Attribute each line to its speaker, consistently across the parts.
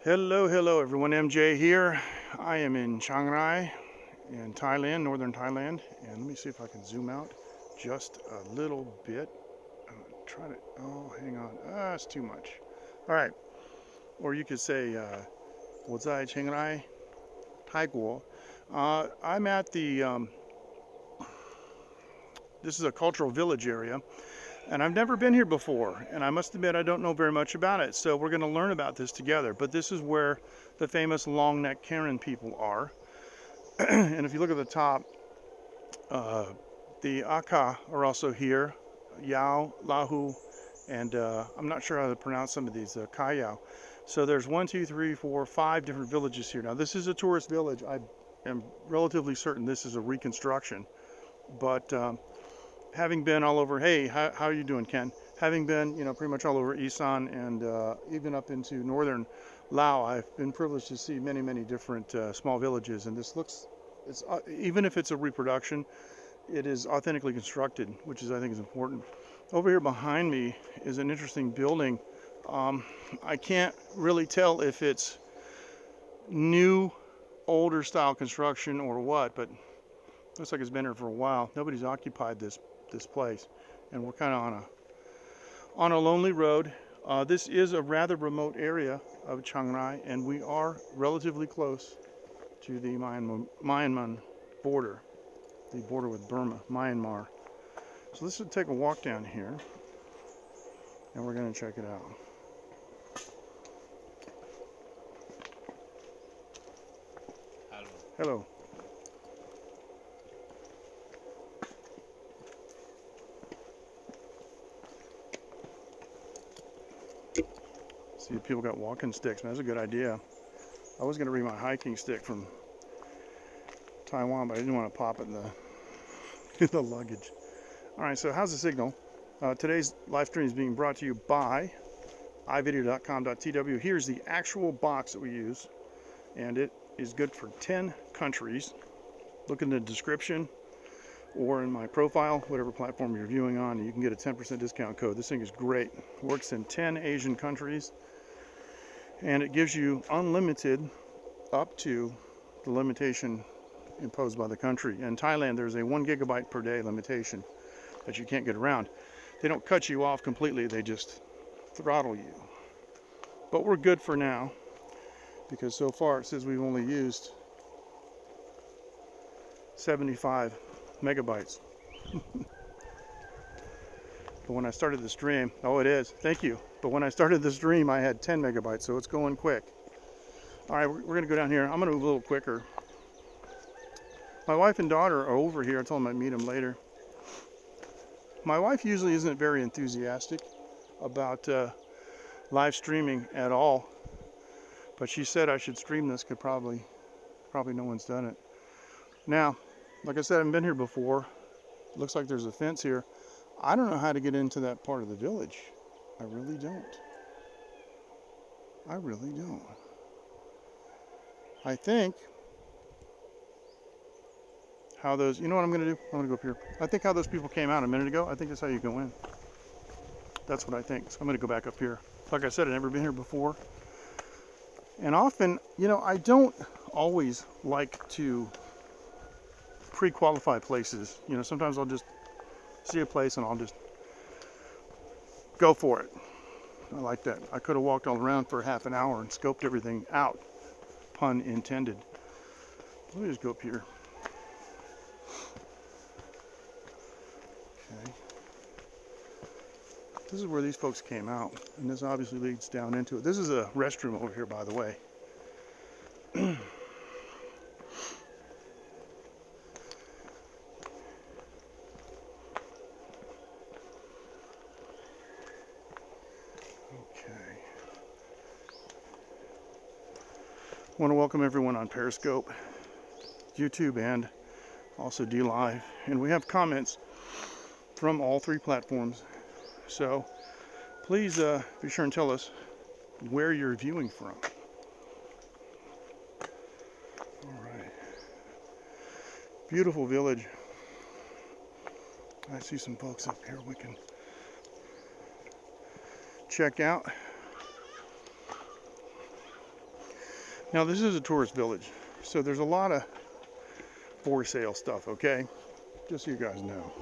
Speaker 1: Hello everyone, MJ here. I am in Chiang Rai in Thailand, northern Thailand. And let me see if I can zoom out just a little bit. Try to, oh, hang on. It's too much. All right. Or you could say, 我在 Chiang Rai, 泰国. I'm at this is a cultural village area. And I've never been here before, and I must admit I don't know very much about it. So we're going to learn about this together. But this is where the famous long neck Karen people are. And if you look at the top, the Aka are also here, Yao, Lahu, and I'm not sure how to pronounce some of these, Kayao. So there's 1, 2, 3, 4, 5 different villages here. Now this is a tourist village. I am relatively certain this is a reconstruction, but having been all over, hey, how are you doing, Ken? Having been, pretty much all over Isan and even up into northern Lao, I've been privileged to see many, many different small villages. And this looks, even if it's a reproduction, it is authentically constructed, which I think is important. Over here behind me is an interesting building. I can't really tell if it's new, older style construction or what, but looks like it's been here for a while. Nobody's occupied this place, and we're kind of on a lonely road. This is a rather remote area of Chiang Rai, and we are relatively close to the Myanmar border, the border with Burma, Myanmar. So let's take a walk down here, and we're going to check it out. Hello. See if people got walking sticks. Man, that's a good idea. I was going to bring my hiking stick from Taiwan, but I didn't want to pop it in the luggage. All right, so how's the signal? Today's live stream is being brought to you by ivideo.com.tw. Here's the actual box that we use, and it is good for 10 countries. Look in the description or in my profile, whatever platform you're viewing on, and you can get a 10% discount code. This thing is great. Works in 10 Asian countries, and it gives you unlimited up to the limitation imposed by the country. In Thailand, there's a 1 gigabyte per day limitation that you can't get around. They don't cut you off completely, they just throttle you. But we're good for now, because so far it says we've only used 75 megabytes. But when I started the stream, oh, it is, thank you. But when I started the stream, I had 10 megabytes, so it's going quick. All right, we're gonna go down here. I'm gonna move a little quicker. My wife and daughter are over here. I told them I'd meet them later. My wife usually isn't very enthusiastic about live streaming at all, but she said I should stream this because probably no one's done it. Now, like I said, I haven't been here before. It looks like there's a fence here. I don't know how to get into that part of the village. I really don't. I really don't. I think how those, you know what I'm going to do? I'm going to go up here. I think how those people came out a minute ago, I think that's how you go in. That's what I think. So I'm going to go back up here. Like I said, I've never been here before. And often, I don't always like to pre-qualify places. Sometimes I'll just see a place and I'll just go for it. I like that. I could have walked all around for half an hour and scoped everything out. Pun intended. Let me just go up here. Okay. This is where these folks came out, and this obviously leads down into it. This is a restroom over here, by the way. I want to welcome everyone on Periscope, YouTube, and also DLive. And we have comments from all 3 platforms. So please be sure and tell us where you're viewing from. All right. Beautiful village. I see some folks up here we can check out. Now this is a tourist village, so there's a lot of for sale stuff, okay? Just so you guys know.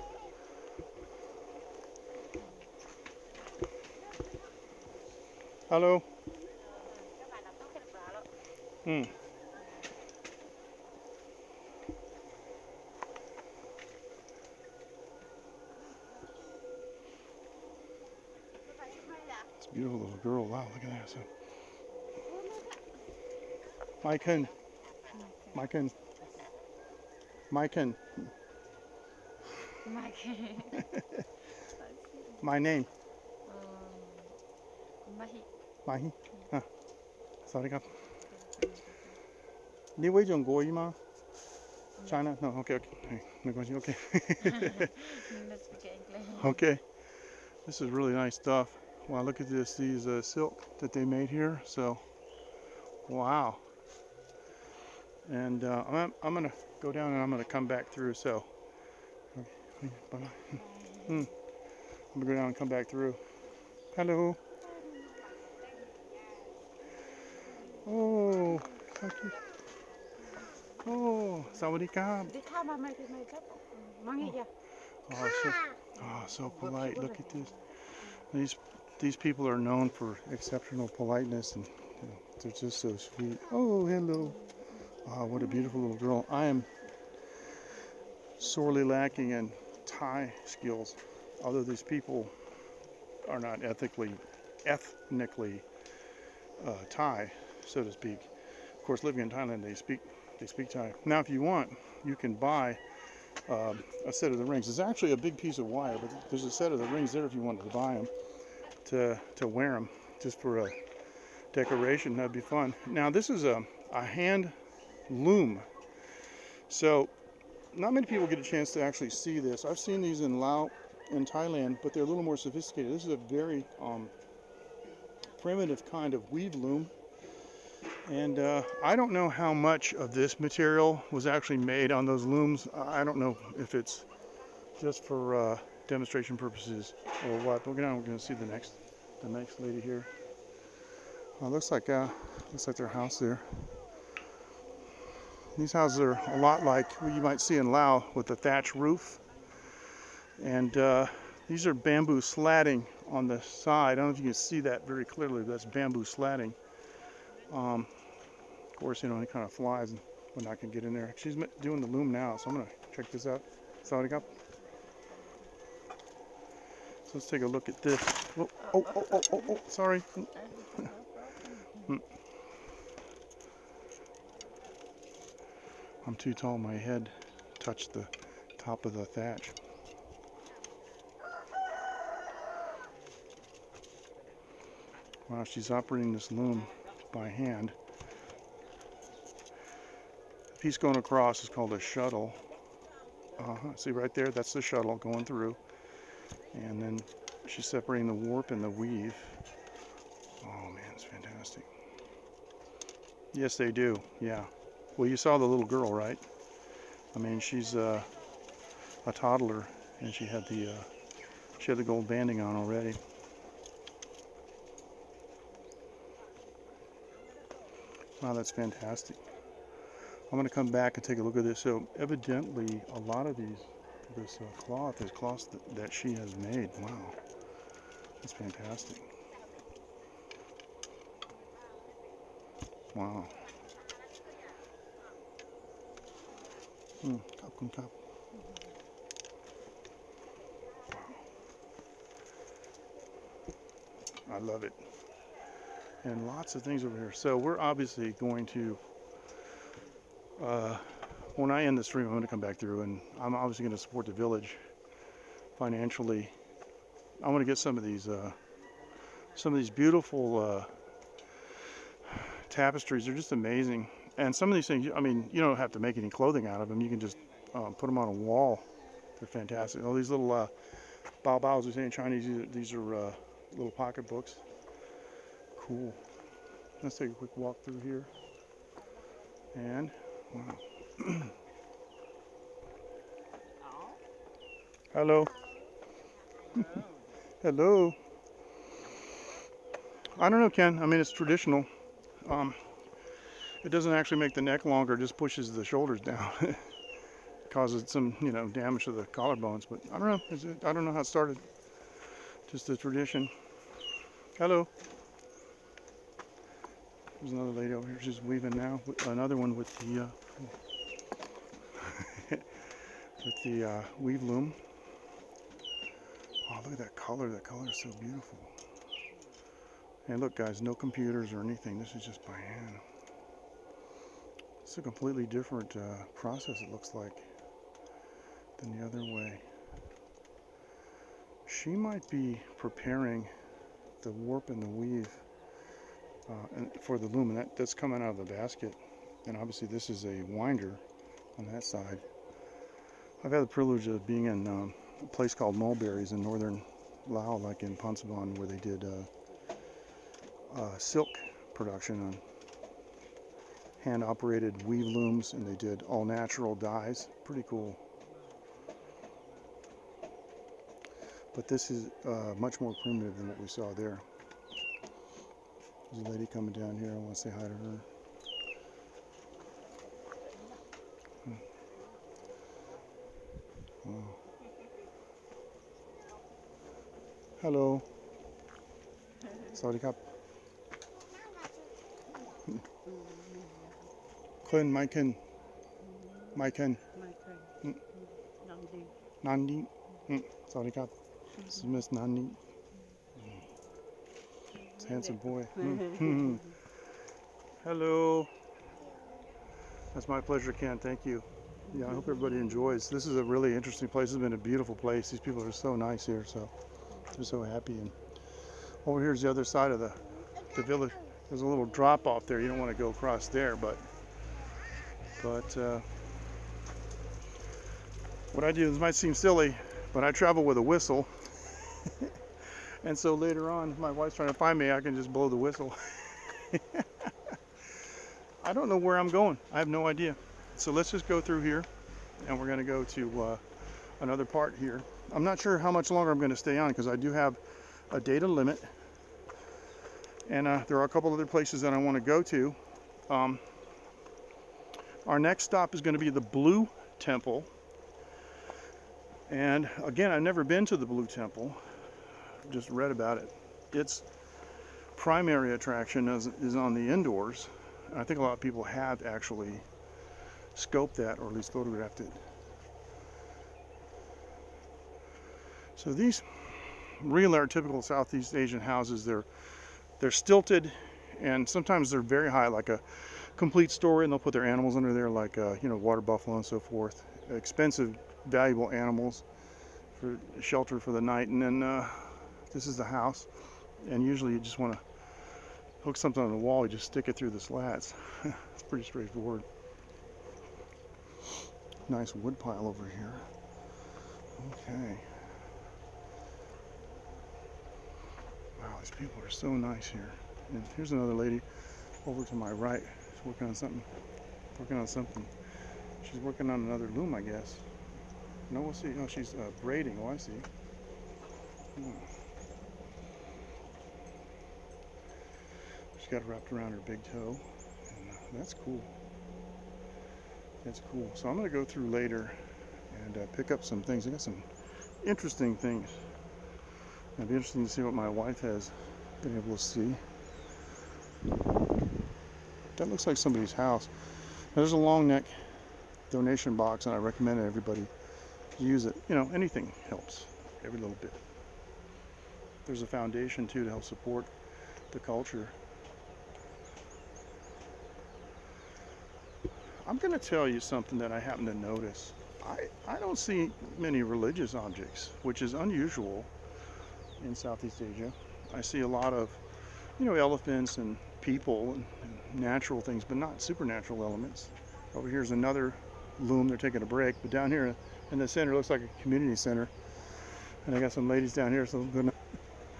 Speaker 1: Hello. Hmm. It's a beautiful little girl. Wow, look at that. So, Maiken. Maiken. Maiken. My name. Mahi. Ah, sorry,ครับ 你会中国语吗 China? No, okay, okay. 没关系, okay. Okay. This is really nice stuff. Wow, look at this. These silk that they made here. So, wow. And I'm going to go down and I'm going to come back through. So, bye-bye. I'm going to go down and come back through. Hello. Oh, thank you. Oh, sawadee-ka. Oh, so polite. Look at this. These people are known for exceptional politeness, and they're just so sweet. Oh, hello. Oh, what a beautiful little girl. I am sorely lacking in Thai skills, although these people are not ethnically Thai, so to speak. Of course, living in Thailand, they speak Thai. Now, if you want, you can buy a set of the rings. It's actually a big piece of wire, but there's a set of the rings there if you wanted to buy them to wear them just for a decoration. That'd be fun. Now, this is a hand loom. So, not many people get a chance to actually see this. I've seen these in Laos and Thailand, but they're a little more sophisticated. This is a very primitive kind of weave loom. And I don't know how much of this material was actually made on those looms. I don't know if it's just for demonstration purposes or what. But we're going to see the next lady here. Looks like their house there. These houses are a lot like what you might see in Laos with the thatch roof. And these are bamboo slatting on the side. I don't know if you can see that very clearly, but that's bamboo slatting. Of course, any kind of flies and whatnot can get in there. She's doing the loom now, so I'm going to check this out. Sorry, up. So let's take a look at this. Oh, sorry. I'm too tall, my head touched the top of the thatch. Wow, she's operating this loom by hand. The piece going across is called a shuttle. See right there, that's the shuttle going through. And then she's separating the warp and the weave. Oh man, it's fantastic. Yes, they do, yeah. Well, you saw the little girl, right? I mean, she's a toddler, and she had the gold banding on already. Wow, that's fantastic. I'm going to come back and take a look at this. So evidently, a lot of this cloth is cloth that she has made. Wow, that's fantastic. Wow. Cup. I love it. And lots of things over here. So we're obviously going to, when I end the stream, I'm going to come back through, and I'm obviously going to support the village financially. I want to get some of these beautiful tapestries. They're just amazing. And some of these things, I mean, you don't have to make any clothing out of them. You can just put them on a wall. They're fantastic. All these little bao baos, we say in Chinese, these are little pocketbooks. Cool. Let's take a quick walk through here. And, wow. Hello. Hello. I don't know, Ken. I mean, it's traditional. It doesn't actually make the neck longer, it just pushes the shoulders down. Causes some, damage to the collarbones, but I don't know. I don't know how it started. Just a tradition. Hello. There's another lady over here. She's weaving now. Another one with the with the weave loom. Oh, look at that color. That color is so beautiful. And look, guys, no computers or anything. This is just by hand. It's a completely different process, it looks like, than the other way. She might be preparing the warp and the weave for the loom, and that's coming out of the basket. And obviously this is a winder on that side. I've had the privilege of being in a place called Mulberries in northern Laos, like in Ponsabon, where they did silk production on hand-operated weave looms, and they did all-natural dyes. Pretty cool. But this is much more primitive than what we saw there. There's a lady coming down here. I want to say hi to her. Oh. Hello. Sorry, Kap. Kun, Maiken. Maiken. Nandi. Sorry, Kap. This is Miss Nandi. It's a handsome boy. Hello. That's my pleasure, Ken. Thank you. Yeah, I hope everybody enjoys. This is a really interesting place. It's been a beautiful place. These people are so nice here, so I'm so happy. And over here's the other side of the village. There's a little drop off there. You don't want to go across there, but what I do, this might seem silly, but I travel with a whistle. And so later on, if my wife's trying to find me, I can just blow the whistle. I don't know where I'm going. I have no idea. So let's just go through here, and we're going to go to another part here. I'm not sure how much longer I'm going to stay on, because I do have a data limit, and there are a couple other places that I want to go to. Our next stop is going to be the Blue Temple, and again, I've never been to the Blue Temple, just read about it. Its primary attraction is on the indoors, and I think a lot of people have actually scoped that, or at least photographed it. So these really are typical Southeast Asian houses. They're stilted, and sometimes they're very high, like a complete story, and they'll put their animals under there, like water buffalo and so forth. Expensive, valuable animals for shelter for the night. And then this is the house, and usually you just want to hook something on the wall. You just stick it through the slats. It's pretty straightforward. Nice wood pile over here. Okay. Wow, these people are so nice here. And here's another lady over to my right. She's working on something. She's working on another loom, I guess. No, we'll see. Oh, she's braiding. Oh, I see. She's got it wrapped around her big toe. And that's cool. That's cool. So I'm going to go through later and pick up some things. I got some interesting things. It'll be interesting to see what my wife has been able to see. That looks like somebody's house. There's a long neck donation box, and I recommend everybody use it. Anything helps, every little bit. There's a foundation too to help support the culture. I'm going to tell you something that I happen to notice. I don't see many religious objects, which is unusual in Southeast Asia. I see a lot of, elephants and people and natural things, but not supernatural elements. Over here's another loom. They're taking a break, but down here in the center looks like a community center. And I got some ladies down here, so I'm going to